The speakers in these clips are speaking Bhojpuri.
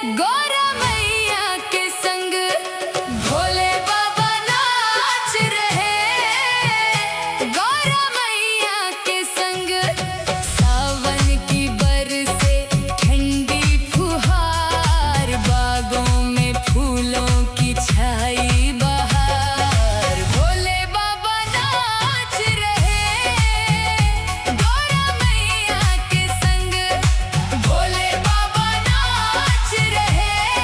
गौरा मैया के संग भोले बाबा नाच रहे। गौरा मैया के संग सावन की बरसे ठंडी फुहार, बागों में फूलों की छाई बहार। भोले बाबा नाच रहे। गौरा मैया के संग भोले बाबा नाच रहे।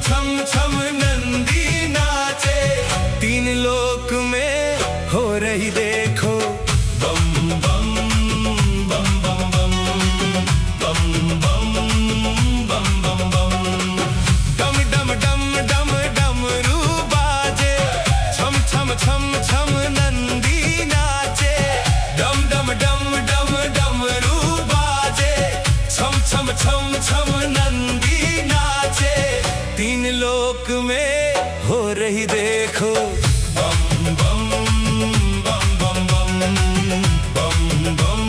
छम छम नंदी नाचे, तीन लोक में हो रही देखो बम बम बम बम बम बम बम बम बम बम। डम डम डम डम डमरू बाजे, छम छम छम छम नंदी नाचे। डम डम डम डम डमरू बाजे, छम छम छम छम नंदी नाचे, तीन लोक में हो रही देखो बम बम बम बम बम बम बम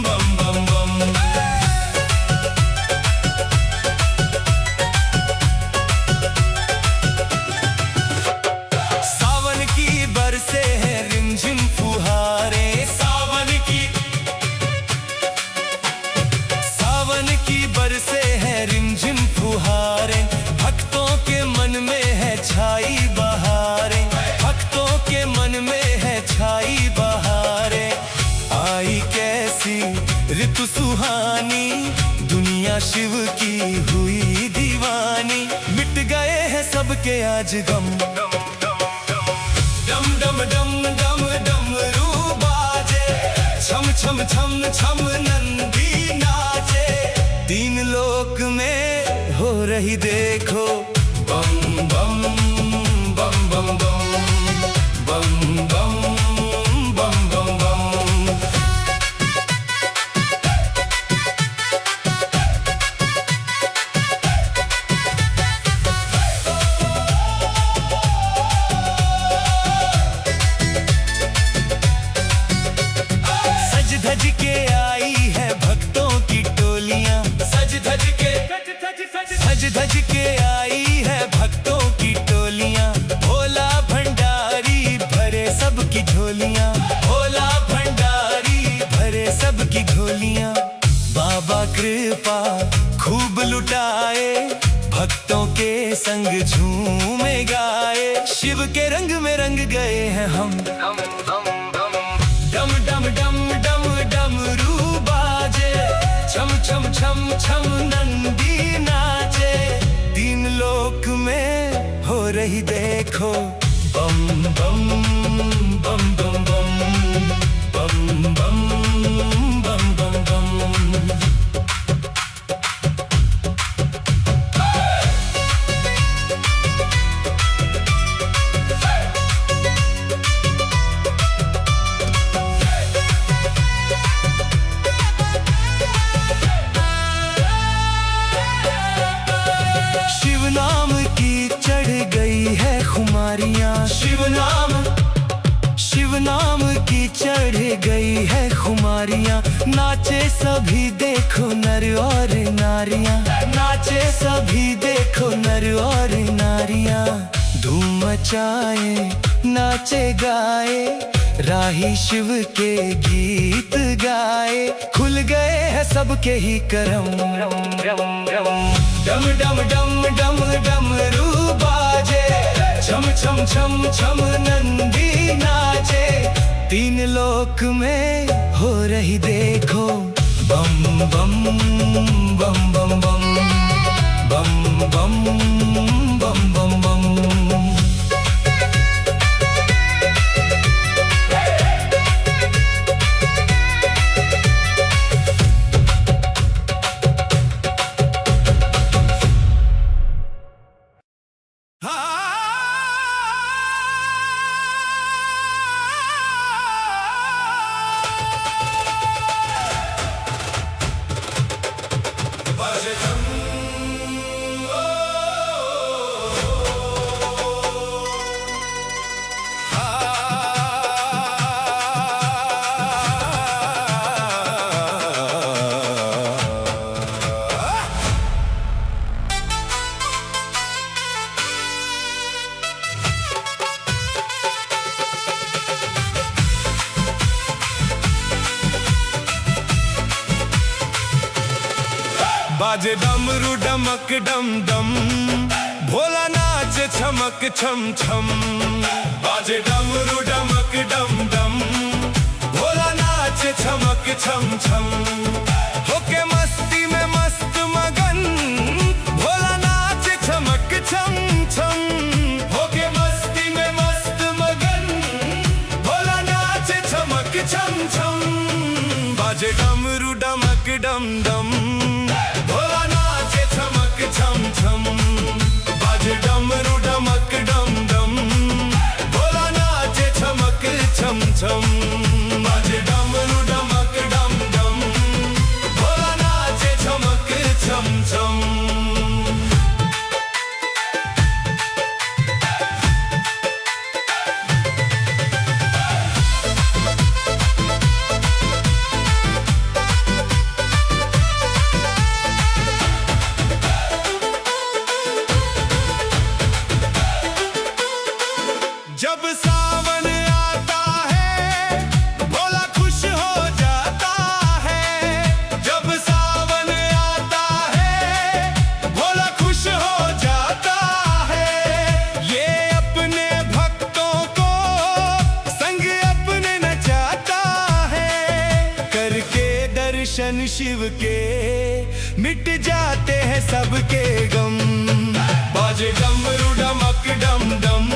बम बम बम। सावन की बरसे हैं रिमझिम फुहारें, सावन की बरसे हैं रिमझिम फुहारें। भक्तों के मन में है छाई बहारें, भक्तों के मन में है छाई बहारें। आई कैसी ऋतु सुहानी, दुनिया शिव की हुई दीवानी। मिट गए हैं सबके आज गम, डम डम डम डम डमरू बाजे, छम छम छम छम नंदी नाचे, तीन लोक में हो रही देखो बम बम बम बम बम बम बम बम बम बम। सज धज के आई है भक्तों की टोलियां, सज धज के आई है भक्तों की टोलियां। भोला भंडारी भरे सबकी झोलियां, भोला भंडारी भरे सबकी झोलियां। बाबा कृपा खूब लुटाए, भक्तों के संग झूमे गाए। शिव के रंग में रंग गए हैं हम, डम डम डम डम डमरू बाजे, छम छम छम छम नंदी नाचे, तीन लोक में हो रही देखो बम बम बम बम बम बम बम बम बम बम। शिव नाम की चढ़ गई है खुमारियां, शिव नाम की चढ़ गई है खुमारियां। नाचे सभी देखो नर और नारियां, नाचे सभी देखो नर और नारियां। धूम मचाए नाचे गाए, राही शिव के गीत गाए। खुल गए हैं सबके ही करम, डम डम डम डम डमरू बाजे, छम छम छम छम नंदी नाचे, तीन लोक में हो रही देखो बम बम बम बम बम बम बम बम बम बम। बाजे डमरू डमक डम डम, भोला नाच छमक छम छम। बाजे डमरू डमक डम डम, भोला नाच छमक छम छम। होके मस्ती में मस्त मगन, भोला नाच छमक डमरू डमक डम डम, भोला नाचे चमक छम छम। बाजे डमरू डमक डम डम, भोला नाचे चमक छम छम। बाजे डमरू डमक डम डम, भोला नाचे चमक छम छम। जब सावन आता है भोला खुश हो जाता है। जब सावन आता है भोला खुश हो जाता है। ये अपने भक्तों को संग अपने नचाता है। करके दर्शन शिव के मिट जाते हैं सबके गम। बाजे डमरू डमक डम डम,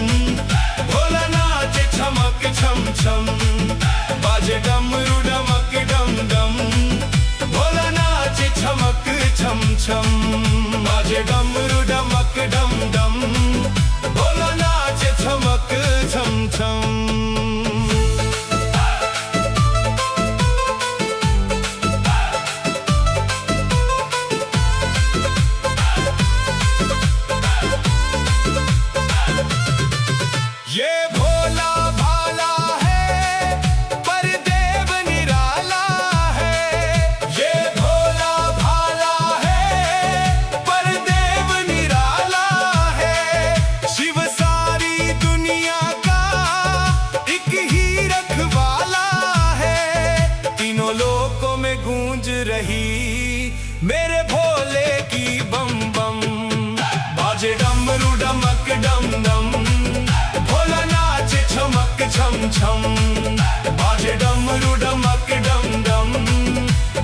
भोला नाचे चमक छम छम। बाजे डमरू डमक डम डम, भोला नाचे चमक छम छम। बाजे डमरू डमक डम डम, भोला नाचे चमक छम छम। ये भोला भाला है पर देव निराला है। ये भोला भाला है पर देव निराला है। शिव सारी दुनिया का एक ही रखवाला है। तीनों लोकों में गूंज रही मेरे भोले की बम बम। बाजे डमरू डमक डम डम, भोला नाचे चमक छम छम। बाजे डमरू डमक डम डम,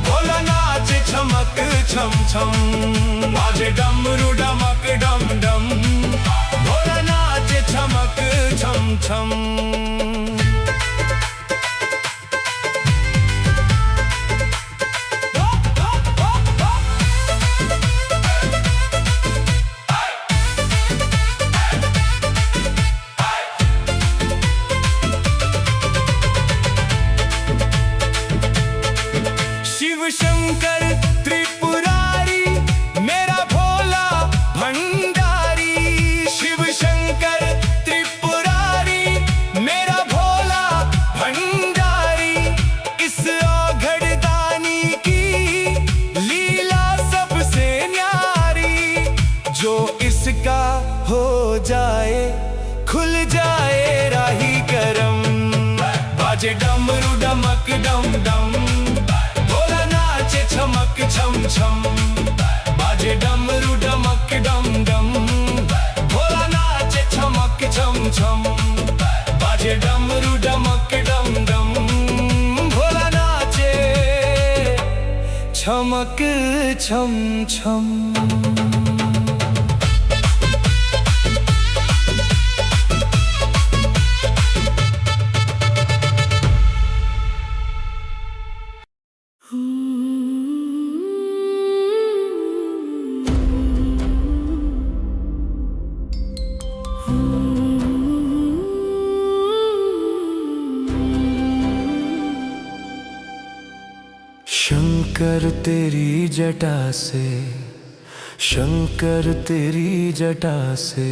भोला नाचे चमक छम छम। बाजे डमरू डमक डम डम, भोला नाचे चमक छम छम। शिव शंकर त्रिपुरारी मेरा भोला भंडारी। शिव शंकर त्रिपुरारी मेरा भोला भंडारी। इस औघड़ दानी की लीला सबसे न्यारी। जो इसका हो जाए खुल जाए राही करम। बाजे डमरू डमक डम डम, भोला नाचे चमक छम छम। बाजे डमरू डमक डम डम, भोला नाचे चमक छम छम। बाजे डमरू डमक डम डम, भोला नाचे चमक छम छम। शंकर तेरी जटा से, शंकर तेरी जटा से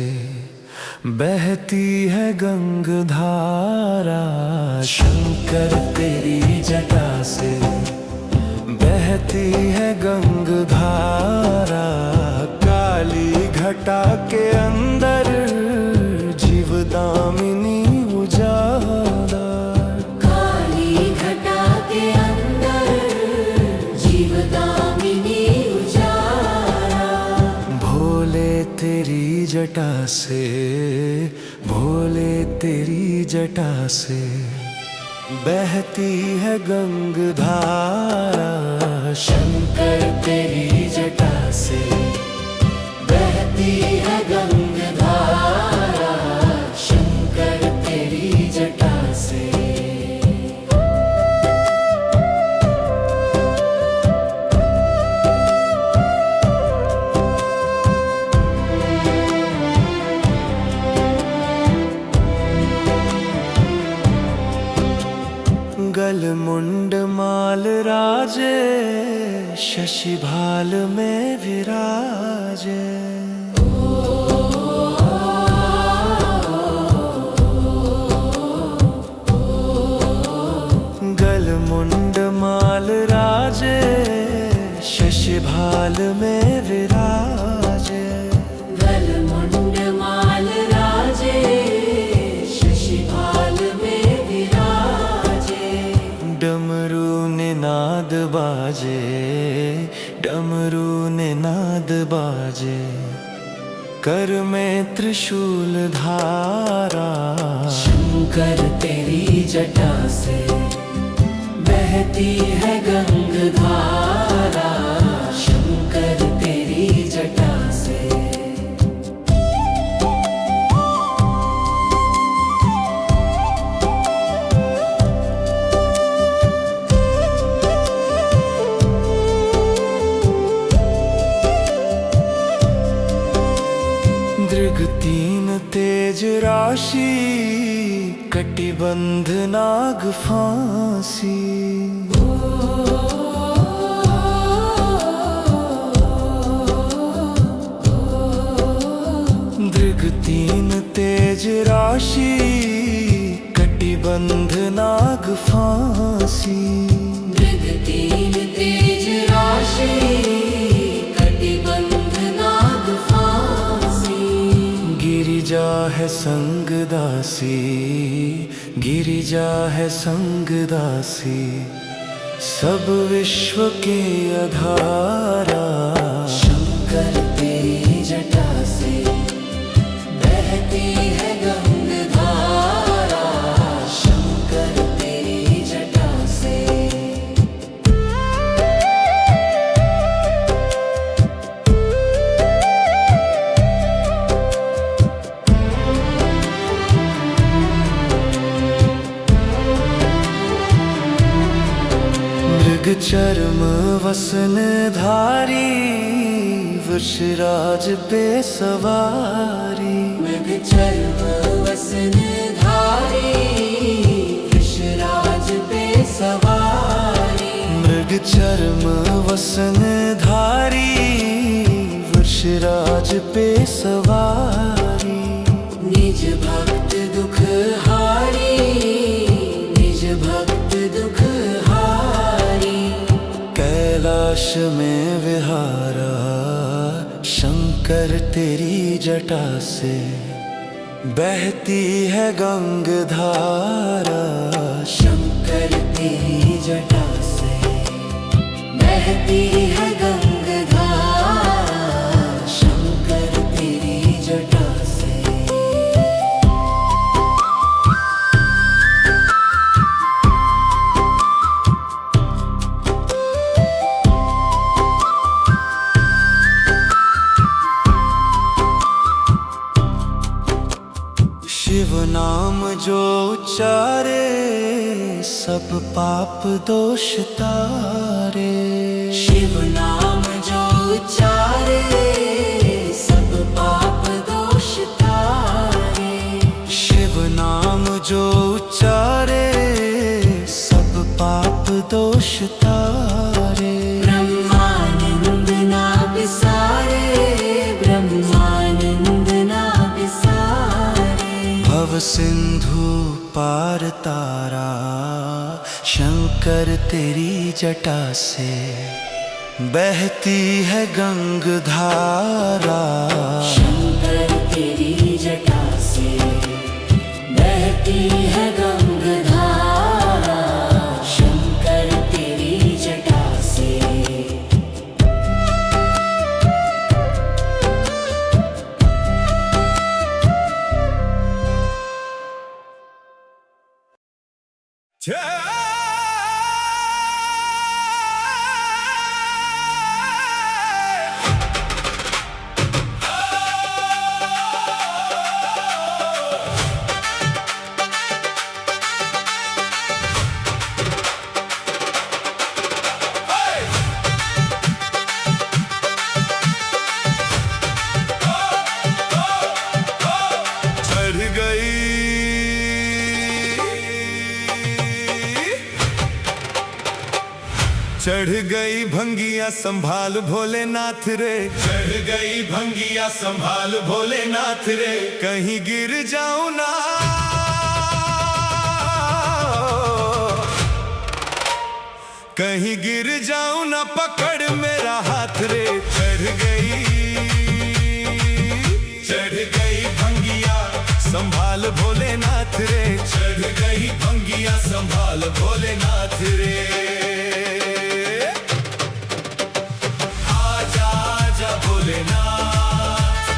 बहती है गंगधारा। शंकर तेरी जटा से बहती है गंगधारा। काली घटा के अंदर जीवदामिनी उजाला। काली घटा के अंदर जीवदामिनी उजाला। भोले तेरी जटा से, भोले तेरी जटा से बहती है गंगधारा। शंकर तेरी जटा से बहती है गंगधारा। शंकर तेरी जटा से। शशिभाल में विराजे। गलमुंड माल राजे शशिभाल में विराजे। गलमुंड माल राजे शशिभाल में विराजे। डमरू ने नाद बाजे, डमरू ने नाद बाजे। कर में त्रिशूल धारा, शंकर तेरी जटा से बहती है गंगधारा। शंकर तेरी जटा से। दृग तीन तेज राशि, कटिबंध नाग फांसी। दृग तीन तेज राशि, कटिबंध नाग फांसी। दृग तीन तेज राशि, कटिबंध नाग फांसी। गिरिजा है संग दासी, गिरिजा है संग दासी। सब विश्व के आधारा। शंकर तेरी जटा से बहती है गंगधारा। शंकर तेरी जटा से। मृग चर्म वसन धारी, वृषराज पे सवारी। मृग चर्म वसन धारी, वृषराज पे सवारी। मृग चर्म वसन धारी, वृषराज पे सवारी। निज भक्त दुख हारी, निज भक्त दुख हारी। कैलाश में विहारा, शंकर तेरी जटा से बहती है गंगधारा। शंकर तेरी जटा से बहती है गंगधारा। शंकर तेरी जटा से। शिव नाम जो उच्चारे, सब पाप दोष तारे। शिव नाम जो उच्चारे, सब पाप दोष तारे। शिव नाम जो उच्चारे, सब पाप दोष तारे। ब्रह्मानंद ना बिसारे, ब्रह्मानंद ना बिसारे। भव सिंधु पार तारा, शंकर तेरी जटा से बहती है गंगधारा। शंकर तेरी जटा से बहती है गंगधारा। शंकर तेरी जटा से। चढ़ गई भंगिया संभाल भोलेनाथ रे, चढ़ गई भंगिया संभाल भोलेनाथ रे, कहीं गिर जाऊं ना, कहीं गिर जाऊं ना, पकड़ मेरा हाथ रे। चढ़ गई भंगिया संभाल भोलेनाथ रे, चढ़ गई भंगिया संभाल भोलेनाथ रे। आजा आजा भोलेनाथ,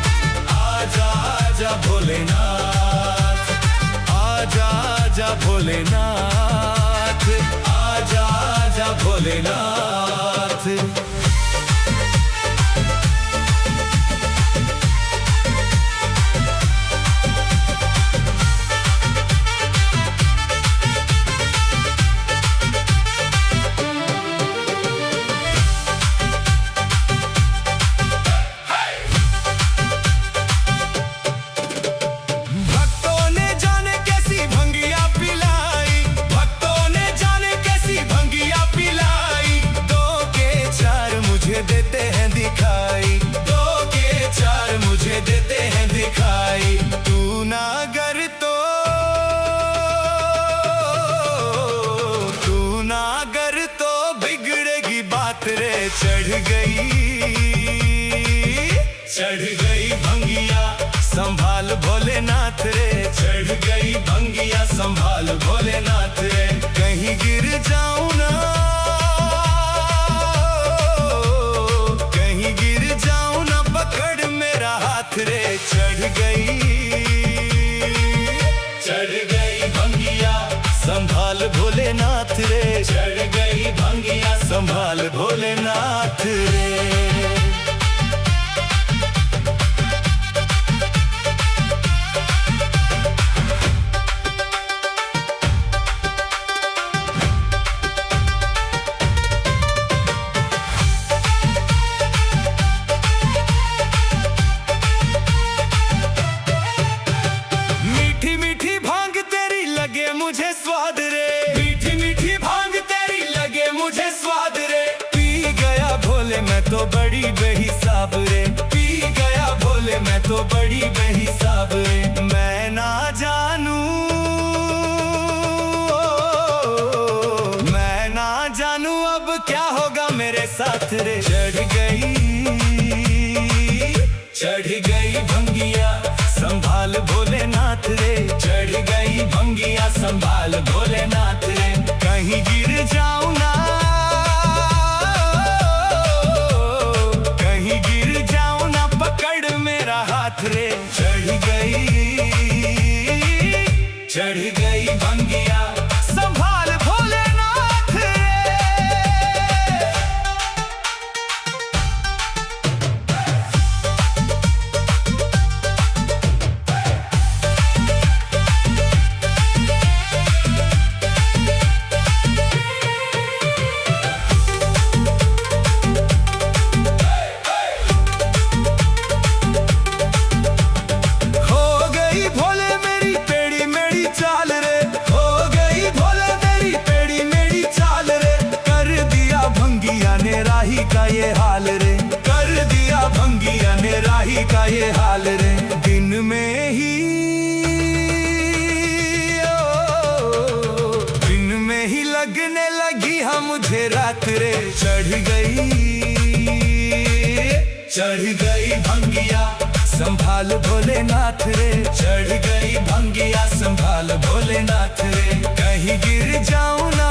आजा आजा भोलेनाथ, आजा आजा भोलेनाथ, आजा आजा भोलेनाथ। देते हैं दिखाई, दो के चार मुझे देते हैं दिखाई। तू ना गर तो, तू ना गर तो बिगड़ेगी बात रे। चढ़ गई भंगिया संभाल भोलेनाथ रे, चढ़ गई भंगिया संभाल भोलेनाथ रे, कहीं गिर जाऊं ना, रे। चढ़ गई भंगिया संभाल भोलेनाथ रे, चढ़ गई भंगिया संभाल भोलेनाथ रे। मुझे स्वाद रे, मीठी मीठी भांग तेरी लगे मुझे स्वाद रे। पी गया भोले मैं तो बड़ी बेहिसाब रे, पी गया भोले मैं तो बड़ी बेहिसाब रे। मैं ना जानूं, मैं ना जानूं अब क्या होगा मेरे साथ रे। चढ़ गई भंगिया संभाल भोलेनाथ रे, चढ़ गई भंगिया संभाल भोलेनाथ रे, कहीं गिर जाऊं ना, कहीं गिर जाऊं ना, पकड़ मेरा हाथ रे। चढ़ गई भंगिया संभाल भोलेनाथ रे। राही का ये हाल रे, कर दिया भंगिया ने राही का ये हाल रे। दिन में ही दिन में ही लगने लगी हम मुझे रात रे। चढ़ गई भंगिया संभाल भोलेनाथ रे, चढ़ गई भंगिया संभाल भोलेनाथ रे, कहीं गिर जाऊं ना,